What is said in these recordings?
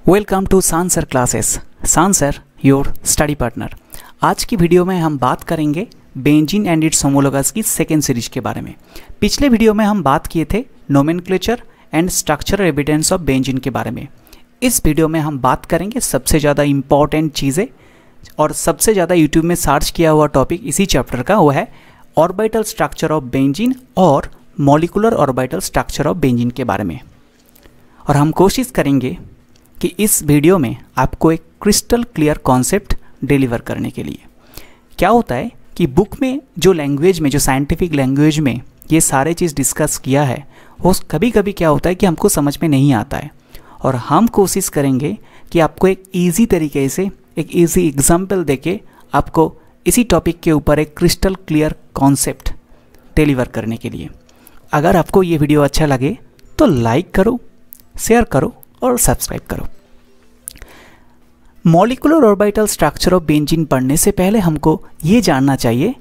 Welcome to सांसर classes. सांसर your study partner. आज की वीडियो में हम बात करेंगे बेंजीन एंड इट्स होमोलोगस की सेकेंड सीरीज के बारे में। पिछले वीडियो में हम बात किए थे nomenclature and structural evidence of benzene के बारे में। इस वीडियो में हम बात करेंगे सबसे ज़्यादा इम्पॉर्टेंट चीज़ें और सबसे ज़्यादा यूट्यूब में सर्च किया हुआ टॉपिक इसी चैप्टर का, वो है ऑर्बिटल स्ट्रक्चर ऑफ बेंजीन और molecular orbital structure of benzene के बारे में। और हम कोशिश करेंगे कि इस वीडियो में आपको एक क्रिस्टल क्लियर कॉन्सेप्ट डिलीवर करने के लिए। क्या होता है कि बुक में जो लैंग्वेज में, जो साइंटिफिक लैंग्वेज में ये सारे चीज़ डिस्कस किया है, वो कभी कभी क्या होता है कि हमको समझ में नहीं आता है। और हम कोशिश करेंगे कि आपको एक ईजी तरीके से, एक ईजी एग्जाम्पल देके आपको इसी टॉपिक के ऊपर एक क्रिस्टल क्लियर कॉन्सेप्ट डिलीवर करने के लिए। अगर आपको ये वीडियो अच्छा लगे तो लाइक करो, शेयर करो और सब्सक्राइब करो। Molecular orbital structure of benzene पढ़ने से पहले हमको ये जानना चाहिए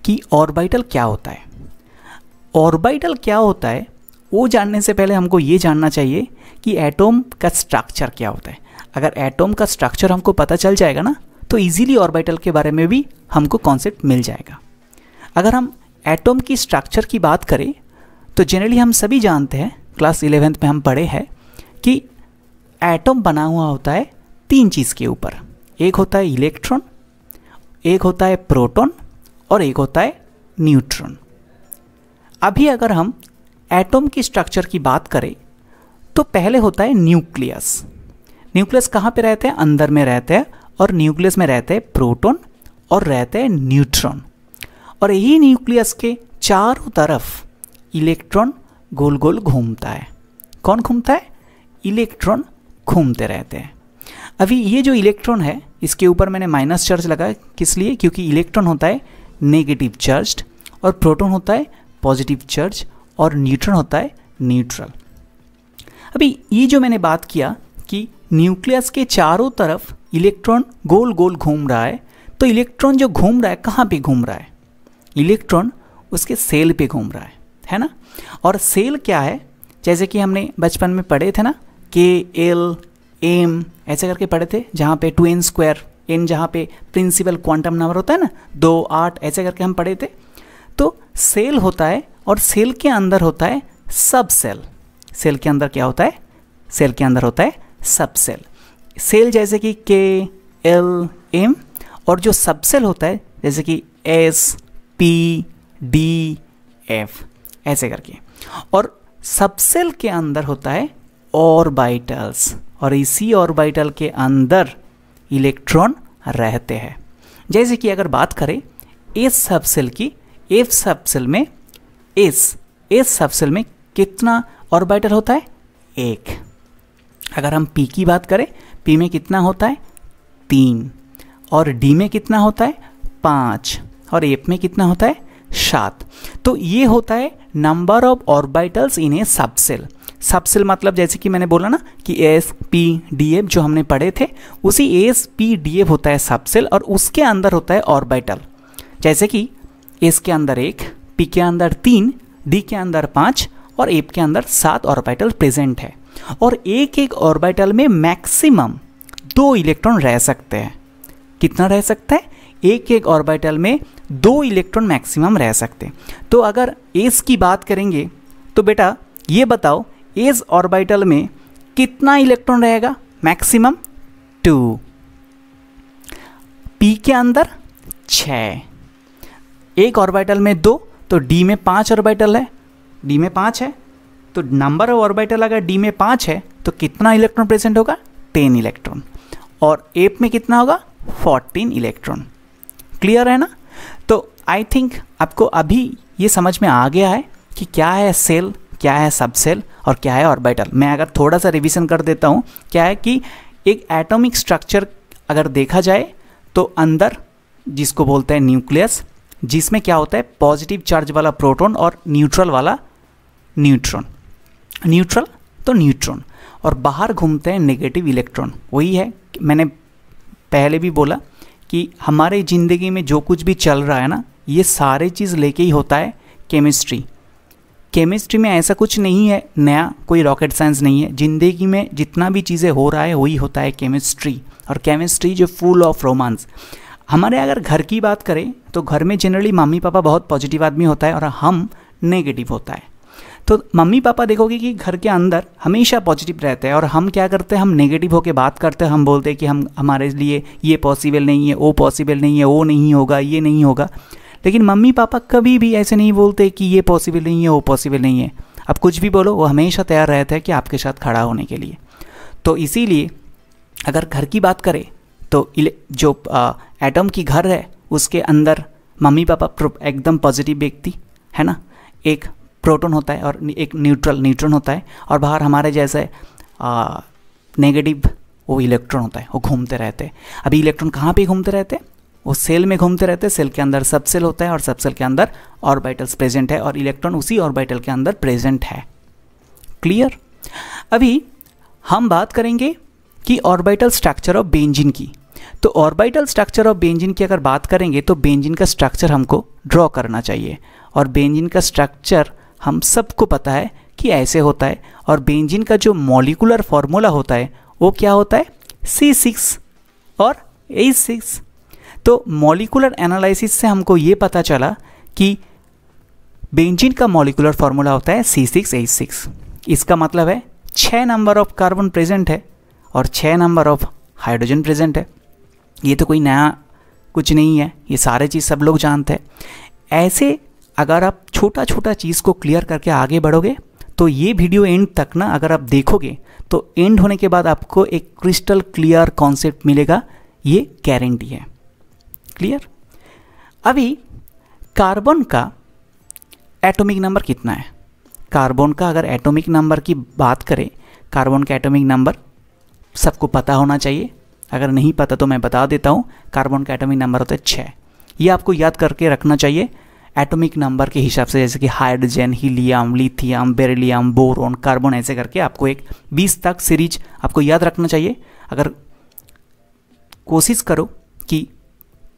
कि ऑर्बिटल क्या होता है। ऑर्बिटल क्या होता है वो जानने से पहले हमको ये जानना चाहिए कि एटॉम का स्ट्रक्चर क्या होता है। अगर एटॉम का स्ट्रक्चर हमको पता चल जाएगा ना, तो इजीली ऑर्बिटल के बारे में भी हमको कॉन्सेप्ट मिल जाएगा। अगर हम एटॉम की स्ट्रक्चर की बात करें तो जनरली हम सभी जानते हैं, क्लास 11th में हम पढ़े हैं कि एटम बना हुआ होता है तीन चीज़ के ऊपर। एक होता है इलेक्ट्रॉन, एक होता है प्रोटॉन और एक होता है न्यूट्रॉन। अभी अगर हम एटम की स्ट्रक्चर की बात करें तो पहले होता है न्यूक्लियस। न्यूक्लियस कहाँ पे रहते हैं? अंदर में रहते हैं। और न्यूक्लियस में रहते हैं प्रोटॉन और रहते हैं न्यूट्रॉन। और यही न्यूक्लियस के चारों तरफ इलेक्ट्रॉन गोल गोल घूमता है। कौन घूमता है? इलेक्ट्रॉन घूमते रहते हैं। अभी ये जो इलेक्ट्रॉन है, इसके ऊपर मैंने माइनस चार्ज लगा, किस लिए? क्योंकि इलेक्ट्रॉन होता है नेगेटिव चार्ज्ड और प्रोटॉन होता है पॉजिटिव चार्ज और न्यूट्रॉन होता है न्यूट्रल। अभी ये जो मैंने बात किया कि न्यूक्लियस के चारों तरफ इलेक्ट्रॉन गोल गोल घूम रहा है, तो इलेक्ट्रॉन जो घूम रहा है कहाँ पे घूम रहा है? इलेक्ट्रॉन उसके सेल पे घूम रहा है ना। और सेल क्या है? जैसे कि हमने बचपन में पढ़े थे ना, K, L, M ऐसे करके पढ़े थे, जहाँ पे 2n², n जहाँ पे प्रिंसिपल क्वांटम नंबर होता है ना, 2, 8 ऐसे करके हम पढ़े थे। तो सेल होता है और सेल के अंदर होता है सब सेल। सेल के अंदर क्या होता है? सेल के अंदर होता है सब सेल। सेल जैसे कि K, L, M और जो सब सेल होता है जैसे कि S, P, D, F ऐसे करके। और सब सेल के अंदर होता है ऑर्बिटल्स और इसी ऑर्बिटल के अंदर इलेक्ट्रॉन रहते हैं। जैसे कि अगर बात करें एस सब सेल की, एफ सब सेल में एस सब सेल में कितना ऑर्बिटल होता है? एक। अगर हम पी की बात करें, पी में कितना होता है? 3। और डी में कितना होता है? 5। और एफ में कितना होता है? 7। तो ये होता है number of orbitals in A subshell. Subshell मतलब जैसे कि मैंने बोला ना कि एस पी डी एफ जो हमने पढ़े थे, उसी एस पी डी एफ होता है सबसेल और उसके अंदर होता है ऑर्बिटल। जैसे कि एस के अंदर 1, पी के अंदर 3, डी के अंदर 5 और एफ के अंदर 7 ऑर्बिटल प्रेजेंट है। और एक एक ऑर्बिटल में मैक्सिमम 2 इलेक्ट्रॉन रह सकते हैं। कितना रह सकता है? एक एक ऑर्बिटल में 2 इलेक्ट्रॉन मैक्सिमम रह सकते हैं। तो अगर एस की बात करेंगे तो बेटा ये बताओ, एस ऑर्बिटल में कितना इलेक्ट्रॉन रहेगा? मैक्सिमम 2। पी के अंदर 6, एक ऑर्बिटल में 2, तो डी में 5 ऑर्बिटल है। डी में 5 है तो नंबर ऑफ ऑर्बिटल अगर डी में 5 है तो कितना इलेक्ट्रॉन प्रेजेंट होगा? 10 इलेक्ट्रॉन। और एफ में कितना होगा? 14 इलेक्ट्रॉन। क्लियर है ना? तो आई थिंक आपको अभी ये समझ में आ गया है कि क्या है सेल, क्या है सबसेल और क्या है ऑर्बिटल। मैं अगर थोड़ा सा रिवीजन कर देता हूँ, क्या है कि एक एटॉमिक स्ट्रक्चर अगर देखा जाए तो अंदर जिसको बोलते हैं न्यूक्लियस, जिसमें क्या होता है? पॉजिटिव चार्ज वाला प्रोटॉन और न्यूट्रल वाला न्यूट्रॉन। न्यूट्रल तो न्यूट्रॉन। और बाहर घूमते हैं नेगेटिव इलेक्ट्रॉन। वही है, मैंने पहले भी बोला कि हमारे ज़िंदगी में जो कुछ भी चल रहा है ना, ये सारे चीज़ लेके ही होता है केमिस्ट्री। केमिस्ट्री में ऐसा कुछ नहीं है नया, कोई रॉकेट साइंस नहीं है। ज़िंदगी में जितना भी चीज़ें हो रहा है वही होता है केमिस्ट्री, और केमिस्ट्री जो फुल ऑफ रोमांस। हमारे अगर घर की बात करें तो घर में जनरली मम्मी पापा बहुत पॉजिटिव आदमी होता है और हम नेगेटिव होता है। तो मम्मी पापा देखोगे कि घर के अंदर हमेशा पॉजिटिव रहते हैं, और हम क्या करते हैं, हम नेगेटिव होकर बात करते हैं। हम बोलते हैं कि हमारे लिए ये पॉसिबल नहीं है, वो पॉसिबल नहीं है, वो नहीं होगा, ये नहीं होगा। लेकिन मम्मी पापा कभी भी ऐसे नहीं बोलते कि ये पॉसिबल नहीं है, वो पॉसिबल नहीं है। अब कुछ भी बोलो, वो हमेशा तैयार रहते हैं कि आपके साथ खड़ा होने के लिए। तो इसीलिए अगर घर की बात करें तो जो एटम की घर है उसके अंदर मम्मी पापा एकदम पॉजिटिव व्यक्ति है ना, एक प्रोटॉन होता है और एक न्यूट्रॉन होता है, और बाहर हमारे जैसे नेगेटिव वो इलेक्ट्रॉन होता है, वो घूमते रहते हैं। अभी इलेक्ट्रॉन कहाँ पे घूमते रहते हैं, वो सेल में घूमते रहते हैं। सेल के अंदर सब सेल होता है और सब सेल के अंदर ऑर्बिटल्स प्रेजेंट है, और इलेक्ट्रॉन उसी ऑर्बिटल के अंदर प्रेजेंट है। क्लियर। अभी हम बात करेंगे कि ऑर्बिटल स्ट्रक्चर ऑफ बेंजीन की। तो ऑर्बिटल स्ट्रक्चर ऑफ बेंजीन की अगर बात करेंगे तो बेंजीन का स्ट्रक्चर हमको ड्रॉ करना चाहिए, और बेंजीन का स्ट्रक्चर हम सबको पता है कि ऐसे होता है। और बेंजीन का जो मॉलिक्यूलर फॉर्मूला होता है वो क्या होता है, C6 और H6। तो मॉलिक्यूलर एनालिसिस से हमको ये पता चला कि बेंजीन का मॉलिक्यूलर फॉर्मूला होता है C6H6। इसका मतलब है 6 नंबर ऑफ कार्बन प्रेजेंट है और 6 नंबर ऑफ हाइड्रोजन प्रेजेंट है। ये तो कोई नया कुछ नहीं है, ये सारे चीज़ सब लोग जानते हैं। ऐसे अगर आप छोटा छोटा चीज़ को क्लियर करके आगे बढ़ोगे तो ये वीडियो एंड तक ना अगर आप देखोगे तो एंड होने के बाद आपको एक क्रिस्टल क्लियर कॉन्सेप्ट मिलेगा, ये गारंटी है। क्लियर। अभी कार्बन का एटॉमिक नंबर कितना है, कार्बन का अगर एटॉमिक नंबर की बात करें, कार्बन का एटॉमिक नंबर सबको पता होना चाहिए। अगर नहीं पता तो मैं बता देता हूँ, कार्बन का एटॉमिक नंबर होता है 6। ये आपको याद करके रखना चाहिए एटॉमिक नंबर के हिसाब से, जैसे कि hydrogen, helium, lithium, beryllium, boron, carbon, ऐसे करके आपको एक 20 तक सीरीज आपको याद रखना चाहिए। अगर कोशिश करो कि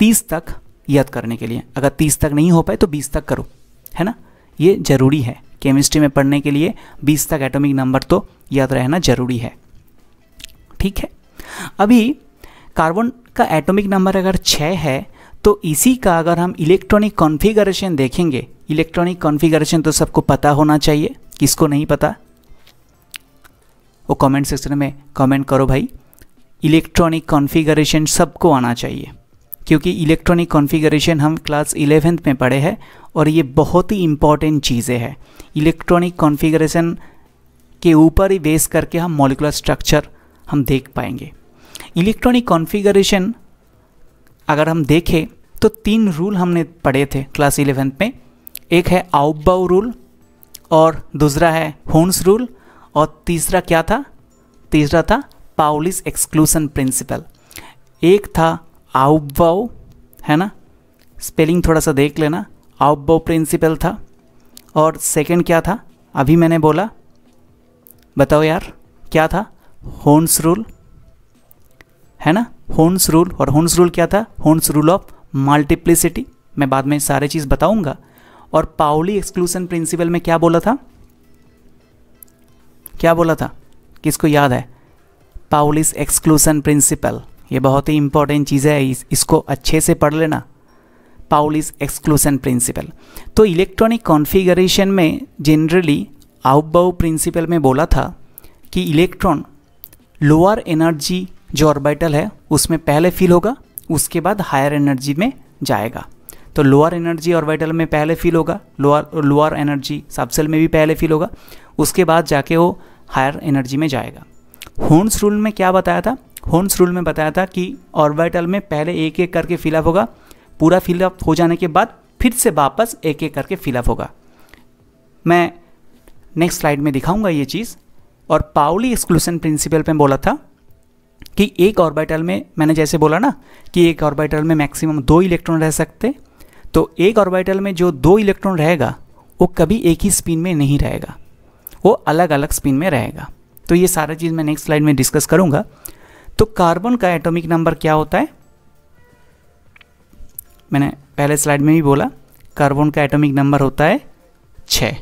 30 तक याद करने के लिए, अगर 30 तक नहीं हो पाए तो 20 तक करो, है ना। ये ज़रूरी है केमिस्ट्री में पढ़ने के लिए, 20 तक एटॉमिक नंबर तो याद रहना ज़रूरी है। ठीक है। अभी कार्बन का एटॉमिक नंबर अगर 6 है तो इसी का अगर हम इलेक्ट्रॉनिक कॉन्फ़िगरेशन देखेंगे, इलेक्ट्रॉनिक कॉन्फ़िगरेशन तो सबको पता होना चाहिए। किसको नहीं पता वो कमेंट सेक्शन में कमेंट करो भाई। इलेक्ट्रॉनिक कॉन्फ़िगरेशन सबको आना चाहिए, क्योंकि इलेक्ट्रॉनिक कॉन्फ़िगरेशन हम क्लास 11th में पढ़े हैं और ये बहुत ही इम्पॉर्टेंट चीज़ें हैं। इलेक्ट्रॉनिक कॉन्फ़िगरेशन के ऊपर ही बेस करके हम मॉलिक्यूलर स्ट्रक्चर हम देख पाएंगे। इलेक्ट्रॉनिक कॉन्फ़िगरेशन अगर हम देखें तो 3 रूल हमने पढ़े थे क्लास 11th में। एक है आउबाउ रूल, और दूसरा है होन्स रूल, और तीसरा क्या था, तीसरा था पाउलिस एक्सक्लूशन प्रिंसिपल। एक था आउबाउ, है ना, स्पेलिंग थोड़ा सा देख लेना, आउबाउ प्रिंसिपल था, और सेकंड क्या था अभी मैंने बोला, बताओ यार क्या था, होन्स रूल, है ना, होन्स रूल। और होन्स रूल क्या था, होन्स रूल ऑफ मल्टीप्लिसिटी, मैं बाद में सारे चीज़ बताऊंगा। और पाउली एक्सक्लूशन प्रिंसिपल में क्या बोला था, क्या बोला था, किसको याद है, पाउलिस एक्सक्लूशन प्रिंसिपल। ये बहुत ही इंपॉर्टेंट चीज़ है, इसको अच्छे से पढ़ लेना, पाउलिस एक्सक्लूशन प्रिंसिपल। तो इलेक्ट्रॉनिक कॉन्फ़िगरेशन में जनरली आउबाउ प्रिंसिपल में बोला था कि इलेक्ट्रॉन लोअर एनर्जी जो ऑर्बिटल है उसमें पहले फिल होगा, उसके बाद हायर एनर्जी में जाएगा। तो लोअर एनर्जी ऑर्बिटल में पहले फिल होगा, लोअर एनर्जी सबसेल में भी पहले फिल होगा, उसके बाद जाके वो हायर एनर्जी में जाएगा। होन्स रूल में क्या बताया था, होन्स रूल में बताया था कि ऑर्बिटल में पहले एक एक करके फिलअप होगा, पूरा फिलअप हो जाने के बाद फिर से वापस एक एक करके फिलअप होगा। मैं नेक्स्ट स्लाइड में दिखाऊंगा ये चीज़। और पाउली एक्सक्लूशन प्रिंसिपल पे बोला था कि एक ऑर्बिटल में, मैंने जैसे बोला ना कि एक ऑर्बिटल में मैक्सिमम 2 इलेक्ट्रॉन रह सकते, तो एक ऑर्बिटल में जो 2 इलेक्ट्रॉन रहेगा वो कभी एक ही स्पिन में नहीं रहेगा, वो अलग अलग स्पिन में रहेगा। तो ये सारा चीज़ मैं नेक्स्ट स्लाइड में डिस्कस करूंगा। तो कार्बन का एटॉमिक नंबर क्या होता है, मैंने पहले स्लाइड में भी बोला, कार्बन का एटॉमिक नंबर होता है 6।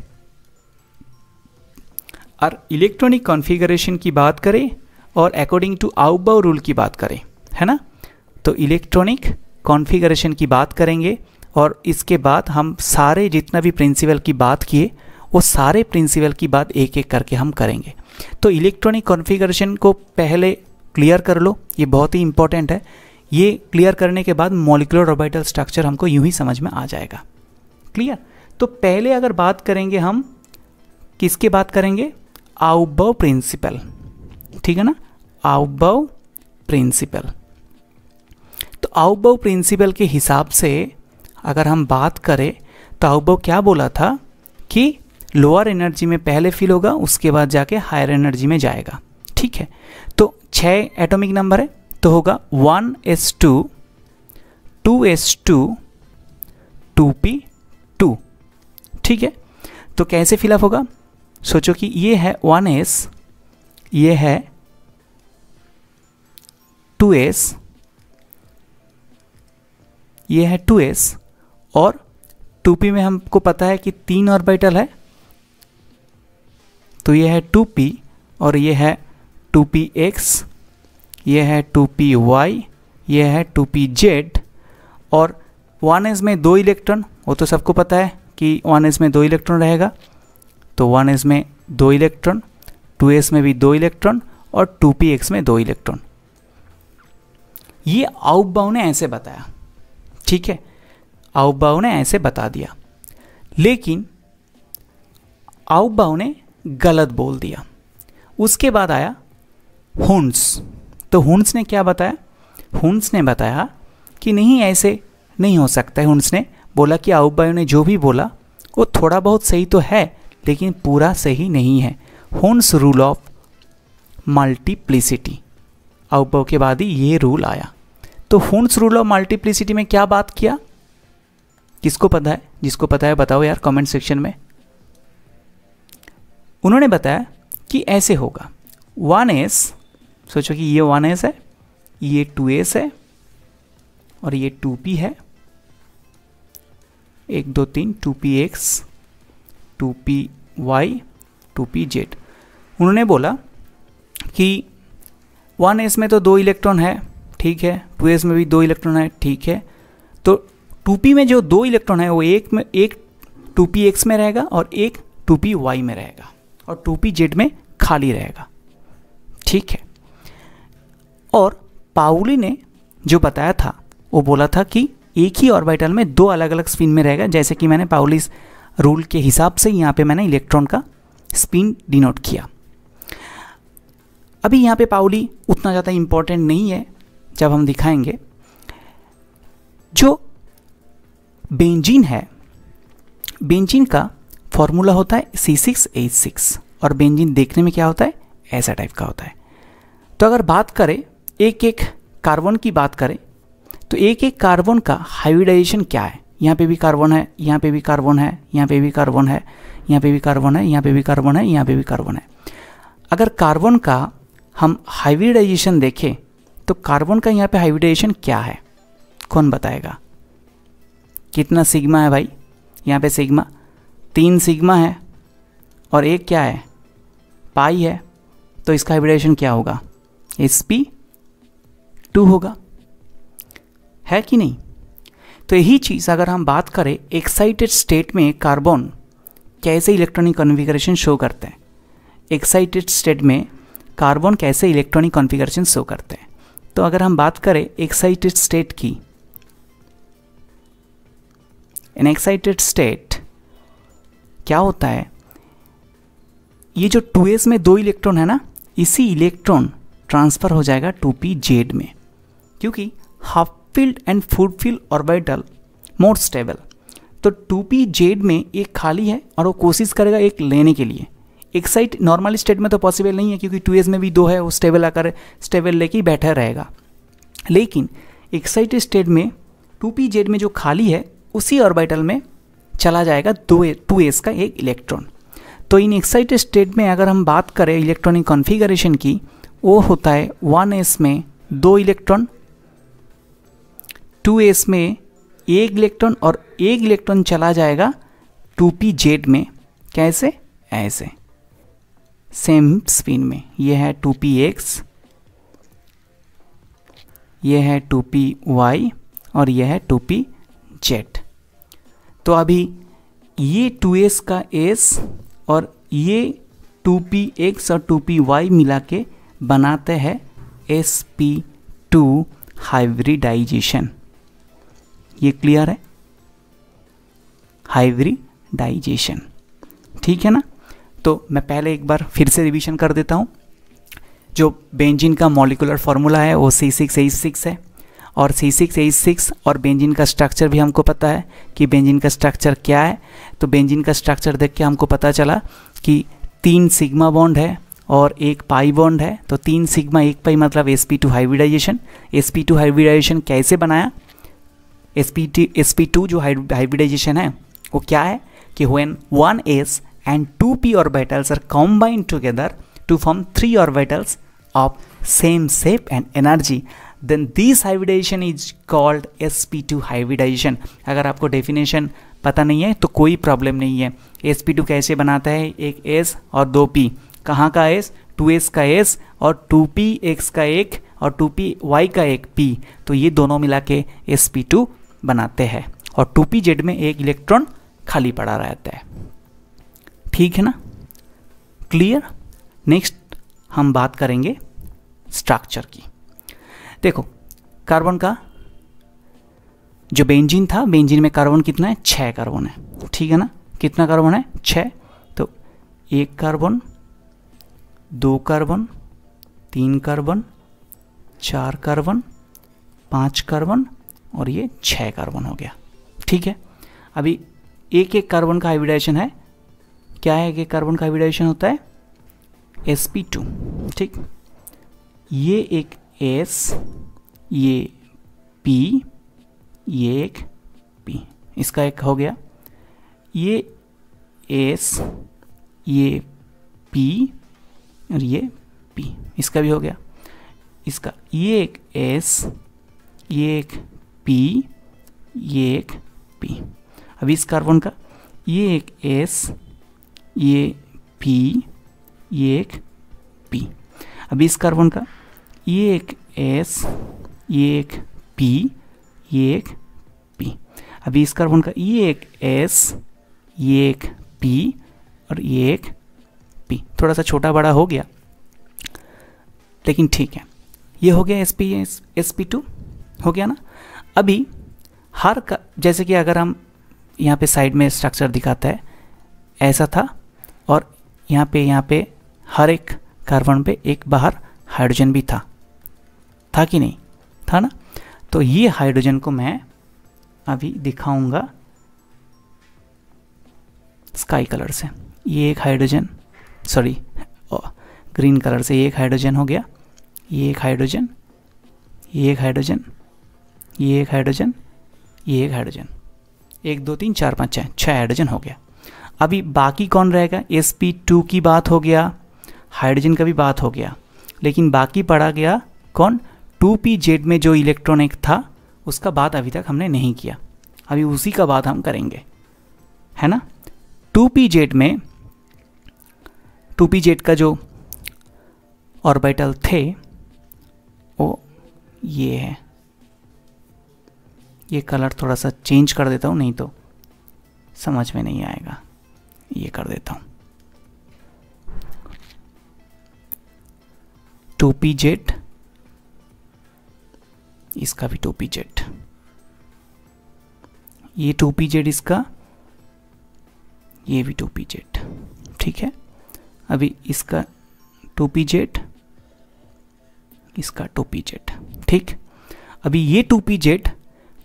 और इलेक्ट्रॉनिक कॉन्फ़िगरेशन की बात करें और अकॉर्डिंग टू आउबाउ रूल की बात करें, है ना, तो इलेक्ट्रॉनिक कॉन्फ़िगरेशन की बात करेंगे और इसके बाद हम सारे जितना भी प्रिंसिपल की बात किए वो सारे प्रिंसिपल की बात एक एक करके हम करेंगे। तो इलेक्ट्रॉनिक कॉन्फ़िगरेशन को पहले क्लियर कर लो, ये बहुत ही इंपॉर्टेंट है। ये क्लियर करने के बाद मॉलिक्यूलर ऑर्बिटल स्ट्रक्चर हमको यूं ही समझ में आ जाएगा। क्लियर। तो पहले अगर बात करेंगे हम किसके बात करेंगे, आउबाउ प्रिंसिपल, ठीक है ना, आउबाउ प्रिंसिपल। तो आउबाउ प्रिंसिपल के हिसाब से अगर हम बात करें तो आउबाउ क्या बोला था कि लोअर एनर्जी में पहले फिल होगा, उसके बाद जाके हायर एनर्जी में जाएगा, ठीक है। तो 6 एटॉमिक नंबर है तो होगा 1s2 2s2 2p2, ठीक है। तो कैसे फिलअप होगा, सोचो कि ये है 1s, ये है 2s, ये है 2s और 2p में हमको पता है कि 3 ऑर्बिटल है, तो ये है 2p और ये है 2px, ये है 2py, ये है 2pz और 1s में 2 इलेक्ट्रॉन, वो तो सबको पता है कि 1s में 2 इलेक्ट्रॉन रहेगा, तो 1s में 2 इलेक्ट्रॉन, 2s में भी 2 इलेक्ट्रॉन और 2px में 2 इलेक्ट्रॉन। ये आउबाउ ने ऐसे बताया, ठीक है, आउबाउ ने ऐसे बता दिया, लेकिन आउबाउ ने गलत बोल दिया। उसके बाद आया हुन्स। तो हुन्स ने क्या बताया, हुन्स ने बताया कि नहीं ऐसे नहीं हो सकता है। हुन्स ने बोला कि आउबाउ ने जो भी बोला वो थोड़ा बहुत सही तो है लेकिन पूरा सही नहीं है। हुन्स रूल ऑफ मल्टीप्लिसिटी, आउबाउ के बाद ही ये रूल आया। तो हुन्स रूल ऑफ मल्टीप्लिसिटी में क्या बात किया, किसको पता है, जिसको पता है बताओ यार कमेंट सेक्शन में। उन्होंने बताया कि ऐसे होगा 1s, सोचो कि ये 1s है, ये 2s है और ये 2p है, 1 2 3 2px 2py 2pz। उन्होंने बोला कि 1s में तो 2 इलेक्ट्रॉन है, ठीक है, 2s में भी 2 इलेक्ट्रॉन है, ठीक है, तो 2p में जो 2 इलेक्ट्रॉन है वो एक 2px में रहेगा और एक 2py में रहेगा और 2pz में खाली रहेगा, ठीक है। और पाउली ने जो बताया था वो बोला था कि एक ही ऑर्बिटल में 2 अलग अलग स्पिन में रहेगा, जैसे कि मैंने पाउली रूल के हिसाब से यहाँ पे मैंने इलेक्ट्रॉन का स्पिन डिनोट किया। अभी यहाँ पे पाउली उतना ज़्यादा इम्पोर्टेंट नहीं है, जब हम दिखाएंगे। जो बेंजीन है, बेंजीन का फॉर्मूला होता है C6H6 और बेंजीन देखने में क्या होता है, ऐसा टाइप का होता है। तो अगर बात करें एक एक कार्बन की बात करें तो एक एक कार्बन का हाइब्रिडाइजेशन क्या है, यहाँ पे भी कार्बन है, यहाँ पे भी कार्बन है, यहाँ पे भी कार्बन है, यहाँ पे भी कार्बन है, यहाँ पे भी कार्बन है, यहाँ पे भी कार्बन है। अगर कार्बन का हम हाइब्रिडाइजेशन देखें तो कार्बन का यहाँ पे हाइब्रिडाइजेशन क्या है, कौन बताएगा, कितना सिग्मा है भाई, यहाँ पे सिग्मा 3 सिग्मा है और एक क्या है, पाई है, तो इसका हाइब्रिडाइजेशन क्या होगा, sp2 होगा, है कि नहीं। तो यही चीज़ अगर हम बात करें एक्साइटेड स्टेट में कार्बन कैसे इलेक्ट्रॉनिक कॉन्फ़िगरेशन शो करते हैं, एक्साइटेड स्टेट में कार्बन कैसे इलेक्ट्रॉनिक कॉन्फ़िगरेशन शो करते हैं, तो अगर हम बात करें एक्साइटेड स्टेट की, इन एक्साइटेड स्टेट क्या होता है, ये जो 2s में 2 इलेक्ट्रॉन है ना, इसी इलेक्ट्रॉन ट्रांसफ़र हो जाएगा 2pz में, क्योंकि half field and full filled orbital more stable. तो 2pz में एक खाली है और वो कोशिश करेगा एक लेने के लिए। एक्साइट नॉर्मल स्टेट में तो पॉसिबल नहीं है क्योंकि 2s में भी 2 है, वो स्टेबल आकर स्टेबल लेके ही बैठा रहेगा, लेकिन एक्साइटेड स्टेट में 2pz में जो खाली है उसी ऑर्बिटल में चला जाएगा 2s का एक इलेक्ट्रॉन। तो इन एक्साइटेड स्टेट में अगर हम बात करें इलेक्ट्रॉनिक कॉन्फ़िगरेशन की, वो होता है 1s में 2 इलेक्ट्रॉन, 2s में 1 इलेक्ट्रॉन और 1 इलेक्ट्रॉन चला जाएगा 2pz में, कैसे, ऐसे सेम स्पिन में। ये है 2px, ये है 2py और ये है 2pz। तो अभी ये 2s का s और ये 2px और 2py मिला के बनाते हैं sp2 हाइब्रिडाइजेशन। ये क्लियर है? हाइब्रिडाइजेशन, ठीक है ना। तो मैं पहले एक बार फिर से रिवीजन कर देता हूँ। जो बेंजीन का मॉलिक्यूलर फार्मूला है वो C6H6 है, और C6H6 और बेंजीन का स्ट्रक्चर भी हमको पता है कि बेंजीन का स्ट्रक्चर क्या है। तो बेंजीन का स्ट्रक्चर देख के हमको पता चला कि 3 सिग्मा बॉन्ड है और 1 पाई बॉन्ड है। तो 3 सिग्मा 1 पाई मतलब sp2 हाइब्रिडाइजेशन। sp2 हाइब्रिडाइजेशन कैसे बनाया? sp2 जो हाइब्रिडाइजेशन है वो क्या है कि when 1s and 2p orbitals are combined together to form 3 orbitals of same shape and energy, then this hybridization is called sp2 hybridization। अगर आपको डेफिनेशन पता नहीं है तो कोई प्रॉब्लम नहीं है। sp2 कैसे बनाता है? एक s और 2p। कहाँ का s? 2s का s और 2px का एक और 2py का एक p। तो ये दोनों मिला के sp2 बनाते हैं, और 2pz में एक इलेक्ट्रॉन खाली पड़ा रहता है, ठीक है ना। क्लियर? नेक्स्ट हम बात करेंगे स्ट्रक्चर की। देखो कार्बन का जो बेंजीन था, बेंजीन में कार्बन कितना है? 6 कार्बन है, ठीक है ना। कितना कार्बन है? 6। तो 1 carbon, 2 carbon, 3 carbon, 4 carbon, 5 carbon और ये 6 कार्बन हो गया, ठीक है। अभी एक एक कार्बन का हाइब्रिडाइजेशन है। क्या है? एक कार्बन का हाइब्रिडाइजेशन होता है sp2, ठीक। ये एक s, ये p, ये एक p, इसका एक हो गया। ये s, ये p और ये p, इसका भी हो गया। इसका ये एक s, ये एक p, ये एक p। अभी इस कार्बन का ये एक s, ये p, ये एक p। अभी इस कार्बन का ये एक s, ये एक p, ये एक p। अभी इस कार्बन का ये एक s, ये एक p और ये एक p। थोड़ा सा छोटा बड़ा हो गया लेकिन ठीक है। ये हो गया sp2 हो गया ना। अभी हर का जैसे कि अगर हम यहाँ पे साइड में स्ट्रक्चर दिखाता है ऐसा था, और यहाँ पे हर एक कार्बन पे एक बाहर हाइड्रोजन भी था कि नहीं? था ना। तो ये हाइड्रोजन को मैं अभी दिखाऊंगा स्काई कलर से। ये एक हाइड्रोजन, सॉरी ग्रीन कलर से, ये एक हाइड्रोजन हो गया, ये एक हाइड्रोजन, ये एक हाइड्रोजन, ये एक हाइड्रोजन, ये एक हाइड्रोजन, 1 2 3 4 5 6 हाइड्रोजन हो गया। अभी बाकी कौन रहेगा? sp2 की बात हो गया, हाइड्रोजन का भी बात हो गया, लेकिन बाकी पड़ा गया कौन? 2pz में जो इलेक्ट्रॉन एक था उसका बात अभी तक हमने नहीं किया, अभी उसी का बात हम करेंगे, है ना। 2pz में 2pz का जो ऑर्बिटल थे वो ये है। ये कलर थोड़ा सा चेंज कर देता हूँ, नहीं तो समझ में नहीं आएगा। ये कर देता हूँ 2pz, इसका भी 2pz, ये 2pz इसका, ये भी 2pz, ठीक है। अभी इसका 2pz, इसका 2pz, ठीक। अभी ये 2pz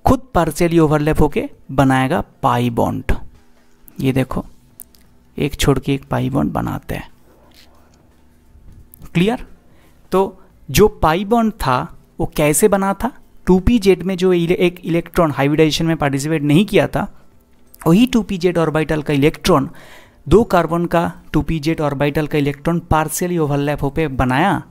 खुद पार्शियली ओवरलैप होके बनाएगा पाई बॉन्ड। ये देखो एक छोड़ के एक पाई बॉन्ड बनाते हैं, क्लियर। तो जो पाई बॉन्ड था वो कैसे बना था? 2pz में जो एक इलेक्ट्रॉन हाइब्रिडाइजेशन में पार्टिसिपेट नहीं किया था, वही 2pz ऑर्बिटल का इलेक्ट्रॉन, 2 कार्बन का 2pz ऑर्बिटल का इलेक्ट्रॉन पार्शियली ओवरलैप होकर बनाया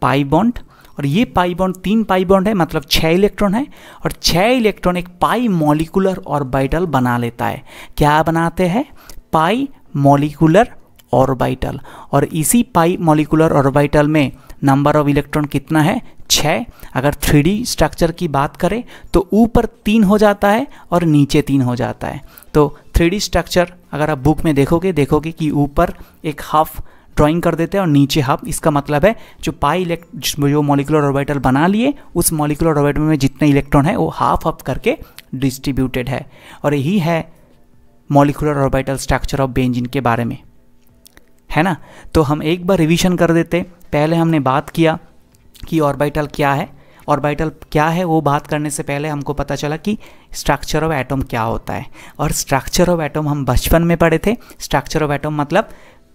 पाई बॉन्ड। और ये पाई बॉन्ड 3 पाई बॉन्ड है, मतलब 6 इलेक्ट्रॉन है, और 6 इलेक्ट्रॉन एक पाई मॉलिक्यूलर ऑर्बिटल बना लेता है। क्या बनाते हैं? पाई मॉलिक्यूलर ऑर्बिटल, और इसी पाई मॉलिकुलर ऑर्बिटल में नंबर ऑफ इलेक्ट्रॉन कितना है, 6। अगर 3D स्ट्रक्चर की बात करें तो ऊपर 3 हो जाता है और नीचे 3 हो जाता है। तो 3D स्ट्रक्चर अगर आप बुक में देखोगे कि ऊपर एक हाफ ड्राइंग कर देते हैं और नीचे हाफ। इसका मतलब है जो मॉलिकुलर ऑर्बिटल बना लिए उस मॉलिकुलर ऑर्बिटल में जितने इलेक्ट्रॉन है वो हाफ हाफ करके डिस्ट्रीब्यूटेड है। और यही है molecular orbital structure of benzene के बारे में, है ना। तो हम एक बार रिवीजन कर देते। पहले हमने बात किया कि ऑर्बिटल क्या है। ऑर्बिटल क्या है वो बात करने से पहले हमको पता चला कि स्ट्रक्चर ऑफ एटम क्या होता है। और स्ट्रक्चर ऑफ एटम हम बचपन में पढ़े थे। स्ट्रक्चर ऑफ एटम मतलब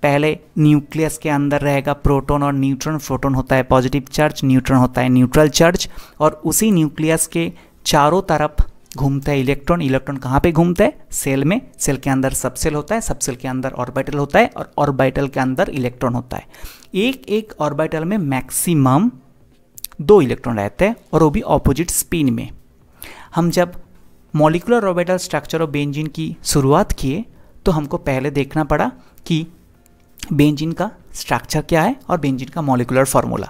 पहले न्यूक्लियस के अंदर रहेगा प्रोटॉन और न्यूट्रॉन। प्रोटॉन होता है पॉजिटिव चार्ज, न्यूट्रॉन होता है न्यूट्रल चार्ज, और उसी न्यूक्लियस के चारों तरफ घूमता है इलेक्ट्रॉन। इलेक्ट्रॉन कहाँ पे घूमता है, सेल में। सेल के अंदर सबसेल होता है, सबसेल के अंदर ऑर्बिटल होता है, और ऑर्बिटल के अंदर इलेक्ट्रॉन होता है। एक एक ऑर्बिटल में मैक्सिमम 2 इलेक्ट्रॉन रहते हैं, और वो भी ऑपोजिट स्पिन में। हम जब molecular orbital structure of benzene की शुरुआत किए तो हमको पहले देखना पड़ा कि बेंजीन का स्ट्रक्चर क्या है और बेंजीन का मॉलिकुलर फार्मूला।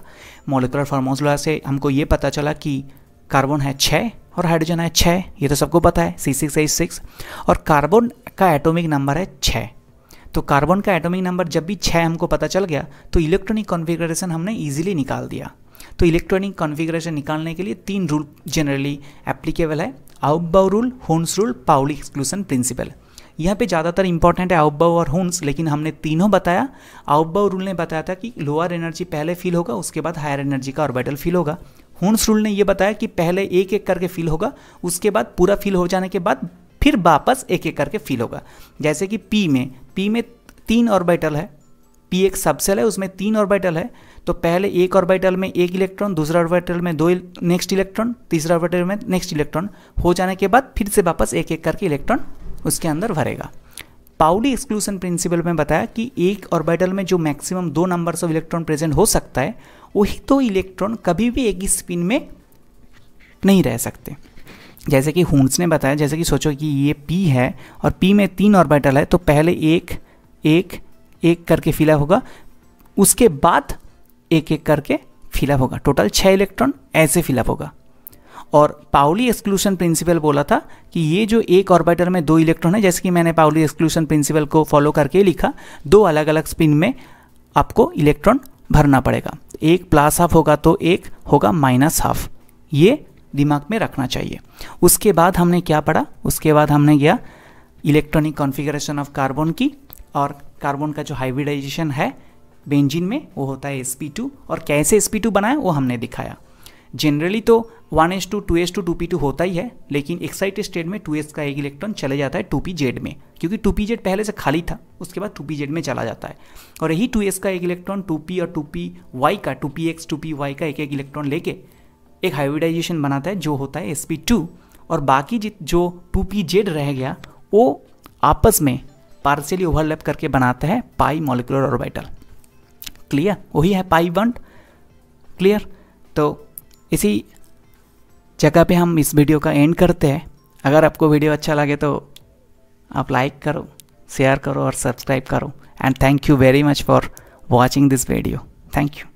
मॉलिकुलर फार्मूला से हमको ये पता चला कि कार्बन है 6 और हाइड्रोजन है 6, ये तो सबको पता है, C6H6। और कार्बन का एटॉमिक नंबर है 6। तो कार्बन का एटॉमिक नंबर जब भी 6 हमको पता चल गया तो इलेक्ट्रॉनिक कॉन्फ़िगरेशन हमने ईजिली निकाल दिया। तो इलेक्ट्रॉनिक कॉन्फ़िगरेशन निकालने के लिए 3 रूल जनरली एप्लीकेबल है, Aufbau rule, Hund's rule, Pauli exclusion principle. यहाँ पे ज़्यादातर इंपॉर्टेंट है आउटबाउ और हुन्स, लेकिन हमने तीनों बताया। आउटबाउ रूल ने बताया था कि लोअर एनर्जी पहले फिल होगा, उसके बाद हायर एनर्जी का ऑर्बिटल फिल होगा। हुन्स रूल ने ये बताया कि पहले एक एक करके फिल होगा, उसके बाद पूरा फिल हो जाने के बाद फिर वापस एक एक करके फिल होगा। जैसे कि पी में 3 ऑर्बिटल है, पी एक सबसेल है, उसमें 3 ऑर्बिटल है। तो पहले एक ऑर्बिटल में 1 इलेक्ट्रॉन, दूसरा ऑर्बिटल में 2 नेक्स्ट इलेक्ट्रॉन, तीसरा ऑर्बिटल में नेक्स्ट इलेक्ट्रॉन हो जाने के बाद फिर से वापस एक एक करके इलेक्ट्रॉन उसके अंदर भरेगा। पाउली एक्सक्लूजन प्रिंसिपल में बताया कि एक ऑर्बिटल में जो maximum 2 numbers of electron present हो सकता है, वही 2 इलेक्ट्रॉन कभी भी एक ही स्पिन में नहीं रह सकते। जैसे कि हुन्स ने बताया, जैसे कि सोचो कि ये पी है और पी में 3 ऑर्बिटल है, तो पहले एक एक एक करके फिलअप होगा, उसके बाद एक एक करके फिलअप होगा। टोटल 6 इलेक्ट्रॉन ऐसे फिलअप होगा। और पाउली एक्सक्लूजन प्रिंसिपल बोला था कि ये जो एक ऑर्बिटल में 2 इलेक्ट्रॉन है, जैसे कि मैंने पाउली एक्सक्लूजन प्रिंसिपल को फॉलो करके लिखा, 2 अलग अलग स्पिन में आपको इलेक्ट्रॉन भरना पड़ेगा। एक प्लस हाफ होगा तो एक होगा माइनस हाफ, ये दिमाग में रखना चाहिए। उसके बाद हमने क्या पढ़ा, उसके बाद हमने गया इलेक्ट्रॉनिक कॉन्फ़िगरेशन ऑफ कार्बन की, और कार्बन का जो हाइब्रिडाइजेशन है बेंजीन में वो होता है sp2, और कैसे sp2 बनाए वो हमने दिखाया। जनरली तो 1s2 2s2 2p2 होता ही है, लेकिन एक्साइटेड स्टेट में 2s का एक इलेक्ट्रॉन चले जाता है 2pz में, क्योंकि 2pz पहले से खाली था, उसके बाद 2pz में चला जाता है। और यही 2s का एक इलेक्ट्रॉन 2p और 2py का 2px 2py का एक एक इलेक्ट्रॉन लेके एक हाइब्रिडाइजेशन बनाता है जो होता है sp2, और बाकी जो 2pz रह गया वो आपस में पार्शियली ओवरलैप करके बनाता है पाई मॉलिकुलर ऑर्बिटल। क्लियर, वही है पाई बॉन्ड। क्लियर, तो इसी जगह पे हम इस वीडियो का एंड करते हैं। अगर आपको वीडियो अच्छा लगे तो आप लाइक करो, शेयर करो और सब्सक्राइब करो। And thank you very much for watching this video. Thank you.